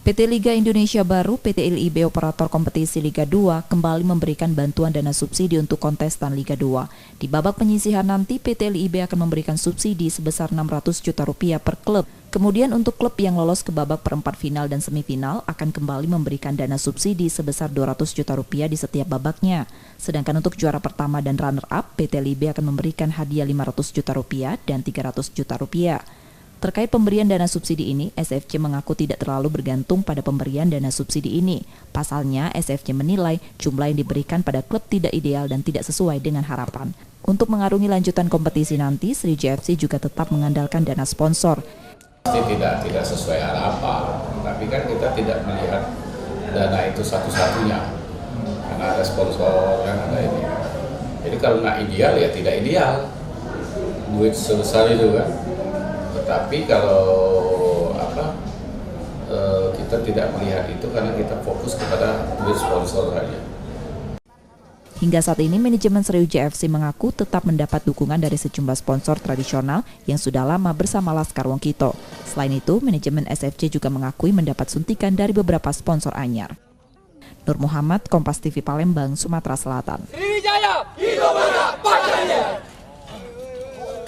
PT Liga Indonesia Baru (PT LIB) operator kompetisi Liga 2 kembali memberikan bantuan dana subsidi untuk kontestan Liga 2. Di babak penyisihan nanti, PT LIB akan memberikan subsidi sebesar Rp600 juta per klub. Kemudian untuk klub yang lolos ke babak perempat final dan semifinal akan kembali memberikan dana subsidi sebesar Rp200 juta di setiap babaknya. Sedangkan untuk juara pertama dan runner-up, PT LIB akan memberikan hadiah Rp500 juta dan Rp300 juta. Terkait pemberian dana subsidi ini, SFC mengaku tidak terlalu bergantung pada pemberian dana subsidi ini. Pasalnya, SFC menilai jumlah yang diberikan pada klub tidak ideal dan tidak sesuai dengan harapan. Untuk mengarungi lanjutan kompetisi nanti, Sriwijaya FC juga tetap mengandalkan dana sponsor. Pasti tidak sesuai harapan, tapi kan kita tidak melihat dana itu satu-satunya. Karena ada sponsor, kan ada ini. Jadi kalau nggak ideal, ya tidak ideal. Duit sebesar itu kan. Tetapi kalau kita tidak melihat itu karena kita fokus kepada duit sponsor saja. Hingga saat ini, manajemen Sriwijaya FC mengaku tetap mendapat dukungan dari sejumlah sponsor tradisional yang sudah lama bersama Laskar Wongkito. Selain itu, manajemen SFC juga mengakui mendapat suntikan dari beberapa sponsor anyar. Nur Muhammad, Kompas TV Palembang, Sumatera Selatan. Sriwijaya, hidup Pakarnya!